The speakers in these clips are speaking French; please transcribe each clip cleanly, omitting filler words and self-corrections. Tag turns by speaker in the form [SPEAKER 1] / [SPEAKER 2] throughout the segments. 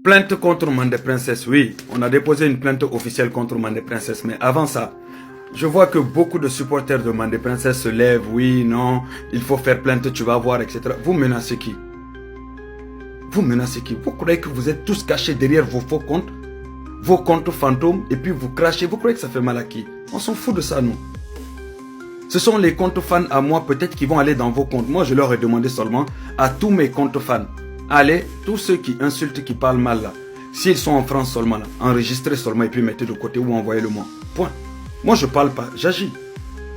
[SPEAKER 1] Plainte contre Mandé Princess, oui. On a déposé une plainte officielle contre Mandé Princess. Mais avant ça, je vois que beaucoup de supporters de Mandé Princess se lèvent. Oui, non, il faut faire plainte, tu vas voir, etc. Vous menacez qui? Vous menacez qui? Vous croyez que vous êtes tous cachés derrière vos faux comptes? Vos comptes fantômes, et puis vous crachez. Vous croyez que ça fait mal à qui? On s'en fout de ça, nous. Ce sont les comptes fans à moi, peut-être, qui vont aller dans vos comptes. Moi, je leur ai demandé seulement à tous mes comptes fans. Allez, tous ceux qui insultent, qui parlent mal là, s'ils sont en France seulement là, enregistrez seulement et puis mettez de côté ou envoyez-le-moi. Point. Moi, je parle pas, j'agis.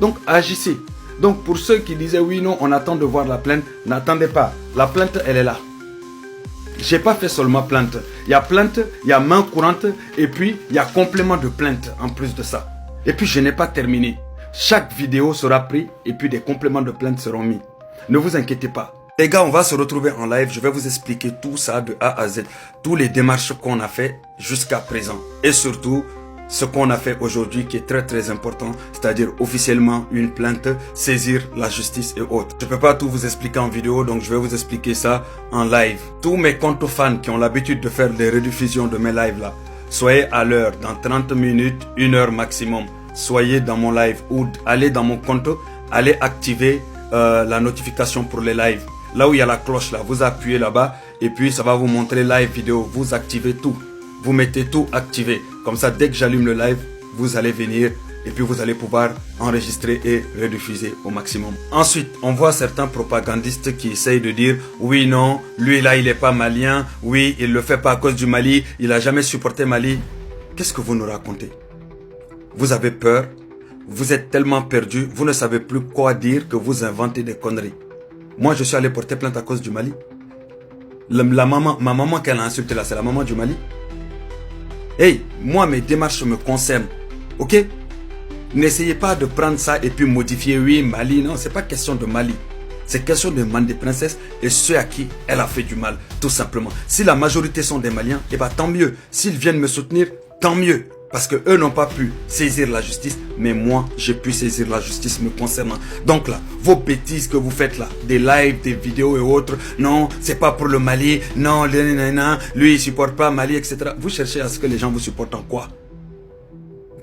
[SPEAKER 1] Donc, agissez. Donc, pour ceux qui disaient oui, non, on attend de voir la plainte, n'attendez pas. La plainte, elle est là. J'ai pas fait seulement plainte. Il y a plainte, il y a main courante et puis il y a complément de plainte en plus de ça. Et puis, je n'ai pas terminé. Chaque vidéo sera prise et puis des compléments de plainte seront mis. Ne vous inquiétez pas. Les gars, on va se retrouver en live. Je vais vous expliquer tout ça de A à Z. Tous les démarches qu'on a fait jusqu'à présent. Et surtout, ce qu'on a fait aujourd'hui qui est très très important. C'est-à-dire officiellement une plainte, saisir la justice et autres. Je ne peux pas tout vous expliquer en vidéo, donc je vais vous expliquer ça en live. Tous mes comptes fans qui ont l'habitude de faire des rediffusions de mes lives là, soyez à l'heure, dans 30 minutes, 1 heure maximum. Soyez dans mon live ou allez dans mon compte, allez activer la notification pour les lives. Là où il y a la cloche là, vous appuyez là-bas et puis ça va vous montrer live vidéo. Vous activez tout. Vous mettez tout activé. Comme ça, dès que j'allume le live, vous allez venir et puis vous allez pouvoir enregistrer et rediffuser au maximum. Ensuite, on voit certains propagandistes qui essayent de dire oui, non, lui là, il n'est pas malien. Oui, il ne le fait pas à cause du Mali. Il n'a jamais supporté Mali. Qu'est-ce que vous nous racontez? Vous avez peur. Vous êtes tellement perdu. Vous ne savez plus quoi dire que vous inventez des conneries. Moi, je suis allé porter plainte à cause du Mali. Ma maman qu'elle a insultée là, c'est la maman du Mali. Hey, moi, mes démarches me concernent. Ok? N'essayez pas de prendre ça et puis modifier. Oui, Mali. Non, c'est pas question de Mali. C'est question de Mandé Princess et ceux à qui elle a fait du mal, tout simplement. Si la majorité sont des Maliens, eh ben tant mieux. S'ils viennent me soutenir, tant mieux. Parce que eux n'ont pas pu saisir la justice, mais moi, j'ai pu saisir la justice me concernant. Donc là, vos bêtises que vous faites là, des lives, des vidéos et autres, non, c'est pas pour le Mali, non, lui, il supporte pas Mali, etc. Vous cherchez à ce que les gens vous supportent en quoi?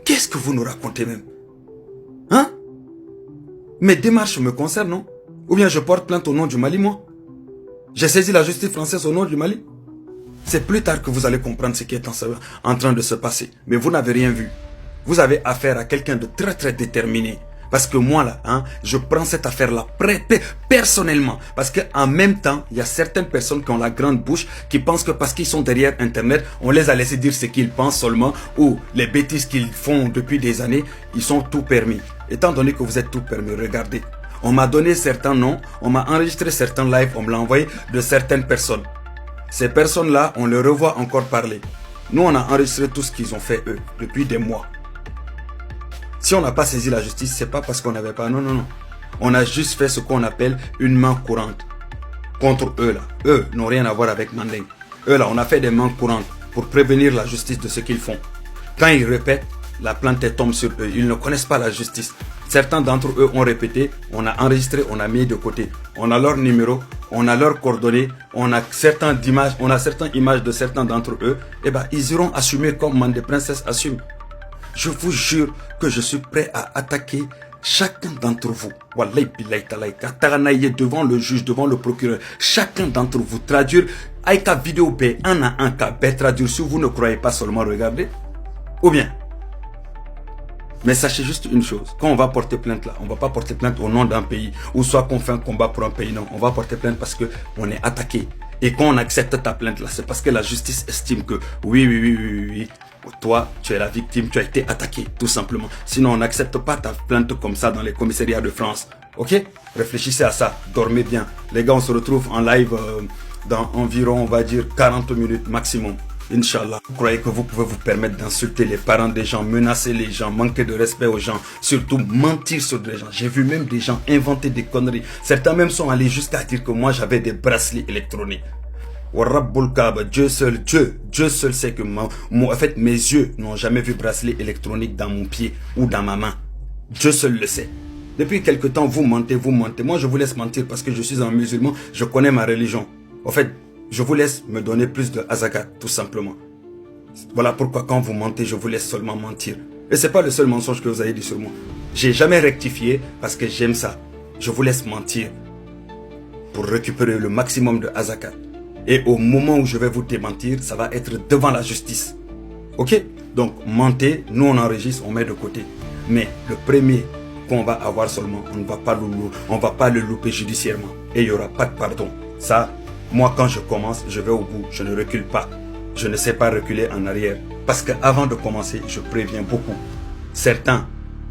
[SPEAKER 1] Qu'est-ce que vous nous racontez même? Hein? Mes démarches me concernent, non? Ou bien je porte plainte au nom du Mali, moi? J'ai saisi la justice française au nom du Mali? C'est plus tard que vous allez comprendre ce qui est en train de se passer. Mais vous n'avez rien vu. Vous avez affaire à quelqu'un de très très déterminé. Parce que moi là, je prends cette affaire-là personnellement. Parce qu'en même temps, il y a certaines personnes qui ont la grande bouche, qui pensent que parce qu'ils sont derrière Internet, on les a laissé dire ce qu'ils pensent seulement, ou les bêtises qu'ils font depuis des années, ils sont tout permis. Étant donné que vous êtes tout permis, regardez. On m'a donné certains noms, on m'a enregistré certains lives, on me l'a envoyé de certaines personnes. Ces personnes-là, on les revoit encore parler. Nous, on a enregistré tout ce qu'ils ont fait, eux, depuis des mois. Si on n'a pas saisi la justice, c'est pas parce qu'on n'avait pas... Non, non, non. On a juste fait ce qu'on appelle une main courante. Contre eux, là. Eux n'ont rien à voir avec Manding. Eux, là, on a fait des mains courantes pour prévenir la justice de ce qu'ils font. Quand ils répètent, la plainte tombe sur eux. Ils ne connaissent pas la justice. Certains d'entre eux ont répété, on a enregistré, on a mis de côté. On a leur numéro, on a leurs coordonnées, on a certaines images de certains d'entre eux. Eh ben, ils iront assumer comme Mandé Princess assume. Je vous jure que je suis prêt à attaquer chacun d'entre vous. Wallahi billahi talaï, devant le juge, devant le procureur. Chacun d'entre vous traduire. Aïka vidéo B, un à un cas, traduire si vous ne croyez pas seulement regarder. Ou bien. Mais sachez juste une chose, quand on va porter plainte là, on ne va pas porter plainte au nom d'un pays, ou soit qu'on fait un combat pour un pays, non. On va porter plainte parce qu'on est attaqué. Et quand on accepte ta plainte là, c'est parce que la justice estime que oui, toi, tu es la victime, tu as été attaqué, tout simplement. Sinon, on n'accepte pas ta plainte comme ça dans les commissariats de France. Ok? Réfléchissez à ça, dormez bien. Les gars, on se retrouve en live dans environ, on va dire, 40 minutes maximum. Inch'Allah, vous croyez que vous pouvez vous permettre d'insulter les parents des gens, menacer les gens, manquer de respect aux gens, surtout mentir sur les gens. J'ai vu même des gens inventer des conneries. Certains même sont allés jusqu'à dire que moi j'avais des bracelets électroniques. Dieu seul sait que en fait mes yeux n'ont jamais vu bracelet électronique dans mon pied ou dans ma main. Dieu seul le sait. Depuis quelque temps, vous mentez. Moi, je vous laisse mentir parce que je suis un musulman, je connais ma religion. En fait, Je vous laisse me donner plus de Azakat, tout simplement. Voilà pourquoi quand vous mentez, je vous laisse seulement mentir. Et c'est pas le seul mensonge que vous avez dit sur moi. J'ai jamais rectifié parce que j'aime ça. Je vous laisse mentir pour récupérer le maximum de Azakat. Et au moment où je vais vous démentir, ça va être devant la justice. Ok? Donc, mentez, nous on enregistre, on met de côté. Mais le premier qu'on va avoir seulement, on ne va pas le louper judiciairement. Et il n'y aura pas de pardon. Ça, moi quand je commence, je vais au bout, je ne recule pas. Je ne sais pas reculer en arrière. Parce qu'avant de commencer, je préviens beaucoup. Certains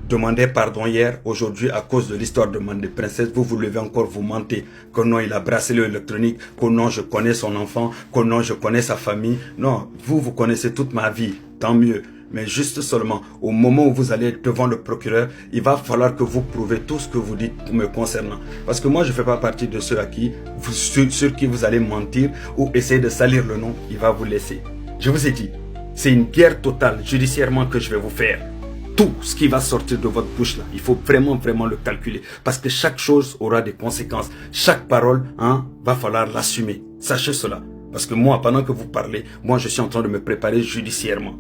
[SPEAKER 1] demandaient pardon hier, aujourd'hui à cause de l'histoire de Mandé Princesse, vous vous levez encore, vous mentez. Que non, il a bracelet électronique, que non, je connais son enfant, que non, je connais sa famille. Non, vous connaissez toute ma vie, tant mieux. Mais juste seulement, au moment où vous allez devant le procureur, il va falloir que vous prouvez tout ce que vous dites me concernant. Parce que moi, je ne fais pas partie de ceux sur qui vous allez mentir ou essayer de salir le nom, il va vous laisser. Je vous ai dit, c'est une guerre totale judiciairement que je vais vous faire. Tout ce qui va sortir de votre bouche là, il faut vraiment le calculer. Parce que chaque chose aura des conséquences. Chaque parole, va falloir l'assumer. Sachez cela. Parce que moi, pendant que vous parlez, moi je suis en train de me préparer judiciairement.